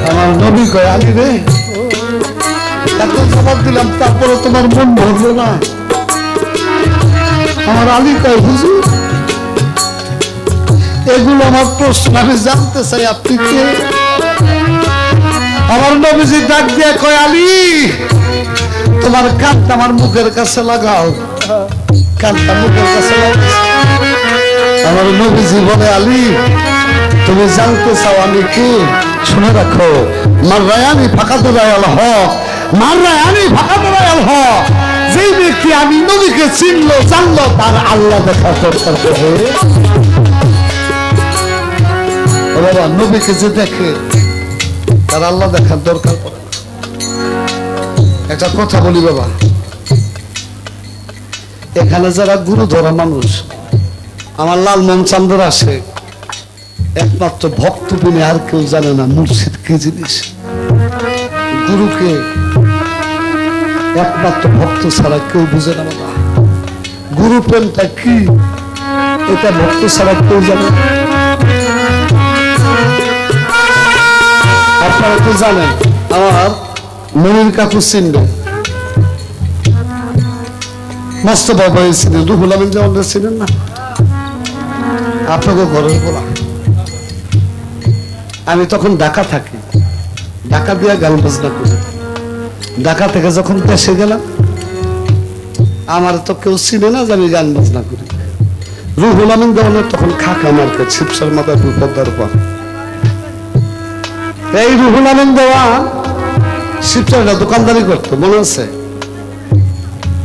আমার নবী কয় আলী রে এত জবাব দিলাম তারপরে তোমার মন ভরলো না। আমার আলী কয় হুজুর এগুলো আমার প্রশ্ন, আমি জানতে চাই আপনি কে? আমার নবীজি ডাক দিয়ে কয় আলী তোমার কানটা আমার মুখের কাছে লাগাও, কানটা মুখের কাছে লাগাও। আমার নবীজি বলে আলী তুমি জানতে চাও আমি কে? শুনে রাখো মাররায়ানি ফাকাত রায়াল হক, মাররায়ানি ফাকাত রায়াল হক। যেই ব্যক্তি আমি নবীকে চিনলো জানলো তার আল্লাহ দেখা দরকার পড়ে। বাবা নবীকে যে দেখে তার আল্লাহ দেখার দরকার পড়ে। একটা কথা বলি বাবা, এখানে যারা গুরু ধরা মানুষ আমার লালমোহন চান্দর আসে, একমাত্র ভক্ত বিনে আর কেউ জানে না মুর্শিদ কি জিনিস। গুরুকে একমাত্র ভক্ত ছাড়া কেউ বুঝে না বাবা। গুরু প্রেমটা কি এটা ভক্ত ছাড়া কেউ জানে না। আপনারা তো জানেন আমার মনির কাকু চিনবে, মস্ত বাবা ছিলেন, রুহুল আমিন দেওয়ানরা ছিলেন না আপনাকে ঘরের বলা। আমি তখন ঢাকা থাকি, ঢাকা দিয়ে গান বাজনা করি। ঢাকা থেকে যখন দেশে গেলাম আমার তো কেউ চিনে না যে আমি গান বাজনা করি। রুহুল আমিন দেওয়ানের তখন খাকা মার্কেট শিবসার মাথায় পদ্মার পর। এই রুহুল আমিন দেওয়ান শিবসারটা দোকানদারি করতো মনে আছে।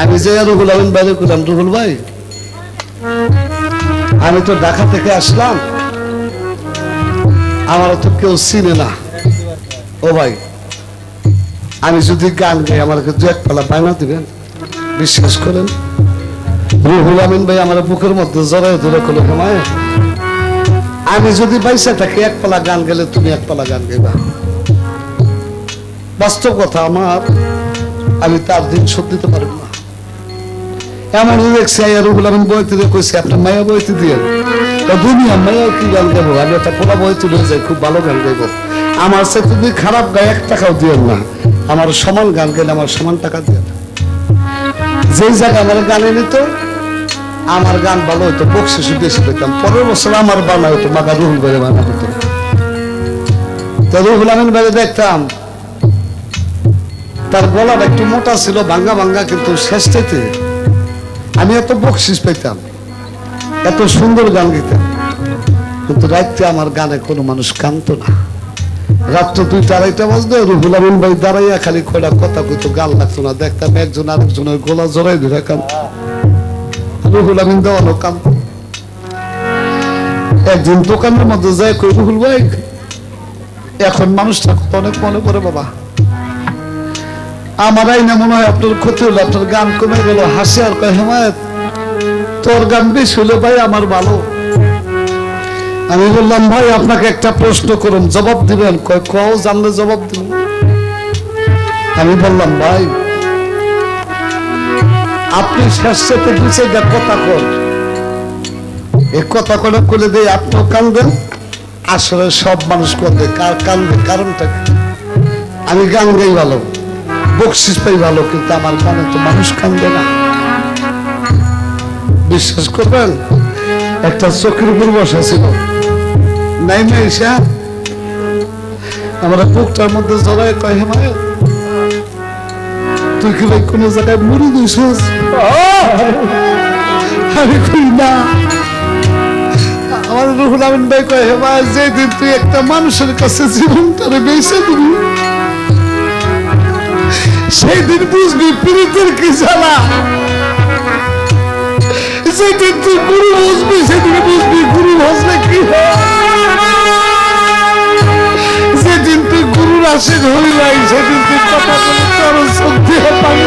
আমি যে রুহুল আমিন বাইরে করলাম, রুহুল ভাই আমি তো ঢাকা থেকে আসলাম, আমার তো কেউ চিনে না। ও ভাই আমি যদি গান গাই আমাকে দু এক পালা বায়না দিবেন? বিশ্বাস করেন রুহুল আমিন ভাই আমার বুকের মধ্যে জড়াই ধরে করলো ঘুমায়, আমি যদি বাইসা থাকি এক পালা গান গেলে তুমি এক পালা গান গাইবা। বাস্তব কথা আমার, আমি তার দিন শোধ দিতে পারব না। এমন দেখছি রুহুল আমিন বইতে দিয়ে কইছে আপনার মায়া বইতে দিয়ে দুনিয়া মায়া কি গান গাইবো, আমি একটা পোলা বইতে নিয়ে যাই খুব ভালো গান গাইবো। আমার সে তুমি খারাপ গায়ে 1 টাকাও দিয়ে না, আমার সমান গান গেলে আমার সমান টাকা দিয়ে না। যেই জায়গায় আমার গানে নিত আমার গান ভালো হইতো, বকশিশ বেশি পেতাম। পরের বছর আমার বানা হইতো, মাগা রুহুল ভাইয়ের বানা হতো। তো রুহুল আমিন ভাইয়ে দেখতাম তার গলাটা একটু মোটা ছিল, ভাঙ্গা ভাঙ্গা, কিন্তু শেষটাতে আমি এত বকশিস পেতাম, এত সুন্দর গান গাইতাম। কিন্তু রাত্রে আমার গানে কোনো মানুষ কানতো না। রাত্র 2টা-2:30 বাজতো, রুহুল আমিন ভাই দাঁড়াইয়া খালি খোলা কথা কইতো, গান লাগতো না। দেখতাম একজন আরেকজনের গলা জড়াই ধরে কাঁদতো, রুহুল আমিন দেওয়ানো কাঁদতো। একদিন দোকানের মধ্যে যায় কই, রুহুল ভাই এখন মানুষটা অনেক মনে পড়ে বাবা, আমার আইনা মনে হয় আপনার ক্ষতি হলো, আপনার গান কমে গেল। হাসি আর কয় হেমায়েত তোর গান বেশি হলো ভাই আমার ভালো। আমি বললাম ভাই আপনাকে একটা প্রশ্ন করুন, জবাব দিবেন? কয় কও, জানলে জবাব দিব। আমি বললাম ভাই আপনি শেষে দুইটা কথা কর, এই কথা করে করে দেয় আপনিও কান্দেন। আসলে সব মানুষ কান্দে, কার কান্দে কারণটা কি? আমি গান গাই ভালো, বকশিস পাই ভালো, কিন্তু আমার গানে তো মানুষ কান্দে না। বিশ্বাস করবেন একটা চোখের উপর বসা ছিল, নাইমে এসে আমরা বুকটার মধ্যে জড়ায় কয়, হেমায়ত তুই কি ভাই কোন জায়গায় মুড়ি দিছিস? আমি কই না। আমার রুহুল আমিন ভাই কয়, হেমায়ত যেদিন তুই একটা মানুষের কাছে জীবনটারে বেঁচে দিবি সেই দিন বুঝবি পীড়িতের কি জ্বালা। যেদিন তুই গুরু বুঝবি সেদিন বুঝবি গুরু বুঝলে কি হয়। যেদিন তুই গুরুর আশীর্বাদ হইলাই সেদিন তুই কথা বলে চরণ শক্তি পাবি।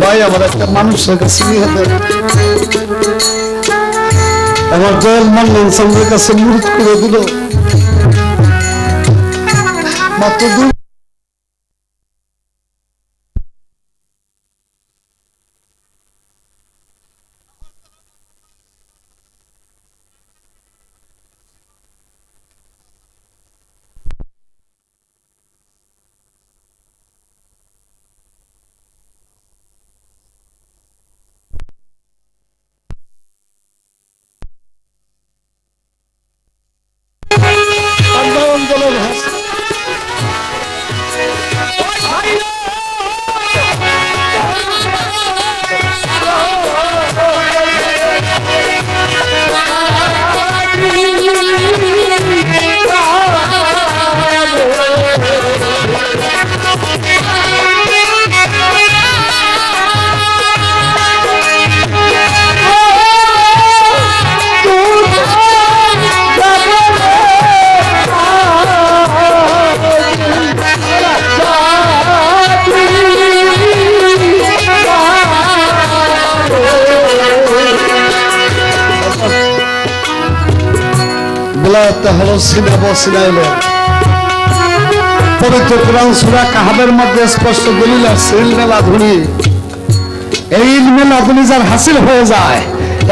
ভাই আমার একটা মানুষের কাছে আমার দয়াল মানলেন সঙ্গের কাছে মুহূর্ত করে দিল মাত্র 2 হলো সিনাবো সিনাইলে পবিত্র কোরআন সূরা কাহাবের মধ্যে স্পষ্ট দলিল আছে ইলমে লাদুনি। এই ইলমে লাদুনি যার হাসিল হয়ে যায়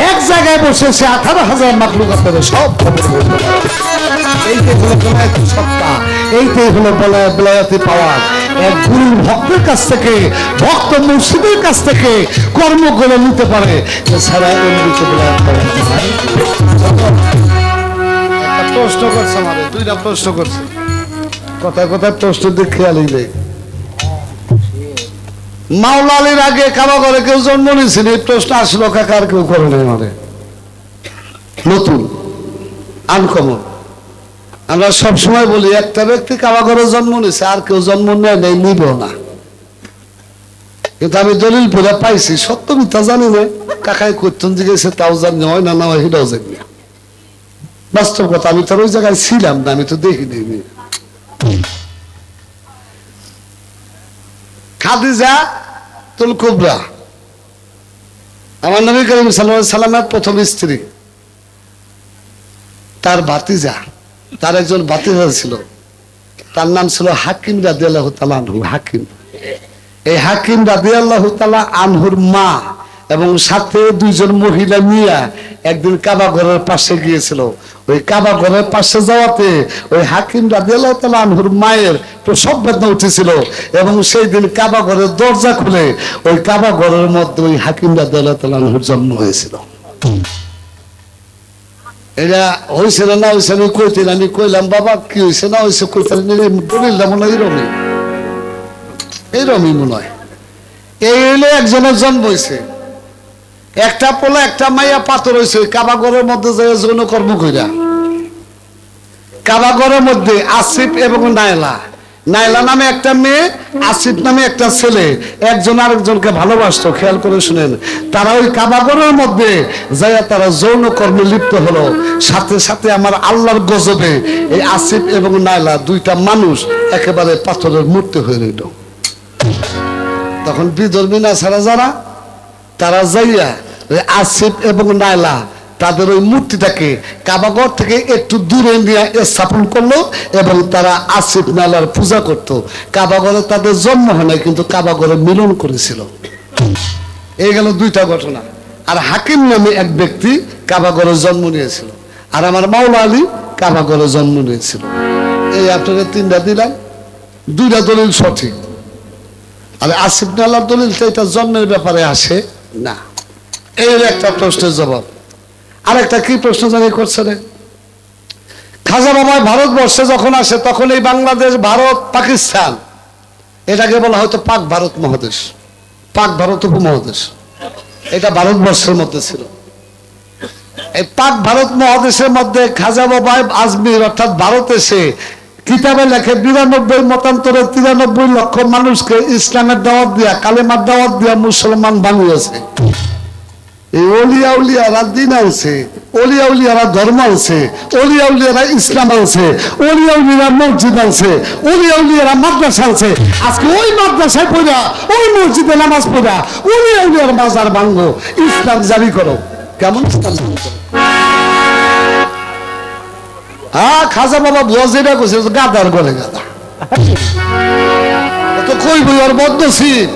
এক জায়গায় বসে সে 18,000 মাখলুকাতের সব খবর বলতে পারে। এইটাই হলো বেলায়েতি সত্তা, এইটাই হলো বেলায়েতি পাওয়ার। এক গুরু ভক্তের কাছ থেকে, ভক্ত মুর্শিদের কাছ থেকে কর্ম করে নিতে পারে, এছাড়া এমনিতে বেলায়েত পাওয়া যায়। একটা প্রশ্ন করছে আমাদের, দুইটা প্রশ্ন করছে, কথায় কথায় প্রশ্ন দিয়ে খেয়ালই নেই। মাওলা আলীর আগে কাবা ঘরে কেউ জন্ম নিয়েছেন? এই প্রশ্ন আসলো কাকার কেউ করে নেই, মানে নতুন আনকমন। আমরা সবসময় বলি একটা ব্যক্তি কাবা ঘরে জন্ম নিয়েছে, আর কেউ জন্ম নেয় নেই, নিব না। কিন্তু আমি দলিল পড়ে পাইছি, সত্য মিথ্যা জানি না, কাকাই করতেন জিজ্ঞেসে তাও জানি হয় না, না হয় সেটাও জানি না। বাস্তব কথা, আমি তো ওই জায়গায় ছিলাম না, আমি তো দেখিনি। খাদিজা তুল কুবরা আমার নবী করিম সাল্লাল্লাহু আলাইহি সাল্লামের প্রথম স্ত্রী, তার ভাতিজা, তার একজন ভাতিজা ছিল, তার নাম ছিল হাকিম রাদিয়াল্লাহু তাআলা আনহু। হাকিম, এই হাকিম রাদিয়াল্লাহু তাআলা আনহুর মা এবং সাথে দুইজন মহিলা নিয়ে একদিন কাবা ঘরের পাশে গিয়েছিল। ওই কাবা ঘরের পাশে যাওয়াতে ওই হাকিম রাদিয়াল্লাহু তাআলা আনহুর মায়ের প্রসব বেদনা উঠেছিল এবং সেই দিন কাবা ঘরের দরজা খুলে ওই কাবা ঘরের মধ্যে ওই হাকিম রাদিয়াল্লাহু তাআলা আনহুর জন্ম হয়েছিল। এটা হয়েছে না হয়েছে আমি কইতেন, আমি কইলাম বাবা কি হয়েছে না হয়েছে কইতেন, দলিলটা মনে হয় এইরকমই মনে হয়। এই হইলে একজনের জন্ম হয়েছে, একটা পোলা একটা মাইয়া পাথর হয়েছে কাবা ঘরের মধ্যে যায় যৌন কর্ম কইরা। কাবা ঘরের মধ্যে আসিফ এবং নাইলা, নাইলা নামে একটা মেয়ে, আসিফ নামে একটা ছেলে, একজন আরেকজনকে ভালোবাসতো। খেয়াল করে শুনেন, তারা ওই কাবা ঘরের মধ্যে যায় তারা যৌন কর্মে লিপ্ত হলো। সাথে সাথে আমার আল্লাহর গজবে এই আসিফ এবং নাইলা দুইটা মানুষ একেবারে পাথরের মূর্তি হয়ে রইল। তখন বিধর্মী না ছাড়া যারা, তারা যাইয়া আসিফ এবং নাইলা তাদের ওই মূর্তিটাকে কাবাঘর থেকে একটু দূরে নিয়ে স্থাপন করলো এবং তারা আসিফ নাইলার পূজা করত। কাবাঘরে তাদের জন্ম হয় নাই, কিন্তু কাবাঘরে মিলন করেছিল। এই গেল দুইটা ঘটনা। আর হাকিম নামে এক ব্যক্তি কাবাঘরে জন্ম নিয়েছিল, আর আমার মাওলা আলী কাবাঘরে জন্ম নিয়েছিল। এই আপনাকে তিনটা দিলাম, দুইটা দলিল সঠিক। আর আসিফ নাইলার দলিলটা এটা জন্মের ব্যাপারে আসে না। এই একটা প্রশ্নের জবাব। আরেকটা কি প্রশ্ন জানি করছে রে, খাজা বাবা ভারতবর্ষে যখন আসে তখন এই বাংলাদেশ, ভারত, পাকিস্তান, এটাকে বলা হয়তো পাক ভারত মহাদেশ, পাক ভারত উপমহাদেশ, এটা ভারতবর্ষের মধ্যে ছিল। এই পাক ভারত মহাদেশের মধ্যে খাজা বাবা আজমির অর্থাৎ ভারত এসে কিতাবে লেখে 92 মতান্তরে 93 লক্ষ মানুষকে ইসলামের দাওয়াত দিয়া, কালেমার দাওয়াত দিয়া মুসলমান বানিয়েছে। এই অলিয়া উলিয়ারা দিন আনছে, অলিয়া উলিয়ারা ধর্ম আনছে, অলিয়া উলিয়ারা ইসলাম আনছে, অলিয়া উলিয়ারা মসজিদ আনছে, অলিয়া উলিয়ারা মাদ্রাসা আনছে। আজকে ওই মাদ্রাসায় পড়া, ওই মসজিদে নামাজ পড়া, অলিয়া উলিয়ার বাজার ভাঙ্গো, ইসলাম জারি করো। কেমন ইসলাম জারি করো? হ্যাঁ, খাজা বাবা বুয়া যেটা করছে গাদার গলে গাদা, তো কই বই ওর বদ্ধশীল।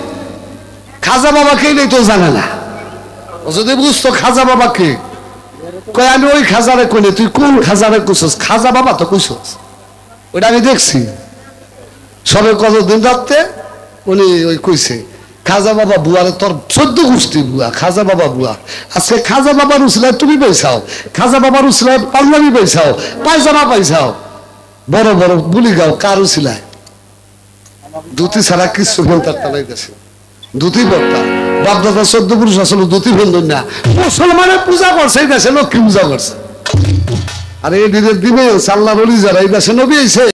খাজা বাবা কে নেই তো জানে না, যদি বুঝতো খাজা বাবা কে, কই আমি ওই খাজারে কইনি, তুই কোন খাজারে কইছস? খাজা বাবা তো কইছস, ওইটা আমি দেখছি। সবে কতদিন রাখতে উনি ওই কইছে খাজা বাবা বুয়ারে তোর 14 গোষ্ঠী বুয়া, খাজা বাবা বুয়া। আজকে খাজা বাবার উসলায় তুমি পাইছাও, খাজা বাবার উসলায় পাঞ্জাবি পাইছাও, পায়জামা পাইছাও, বড় বড় বুলি গাও কার উসিলায় ধুতি ছাড়া কিছু ফেলতার তালাই দেশে ধুতি পড়তা। বাপদাদা 14 পুরুষ আসলে ধুতি ফেলতেন না, মুসলমানের পূজা করছে এই দেশে, লক্ষ্মী পূজা করছে। আর এই দিনের দিনে আল্লাহর ওলি যারা এই দেশে নবী আইছে।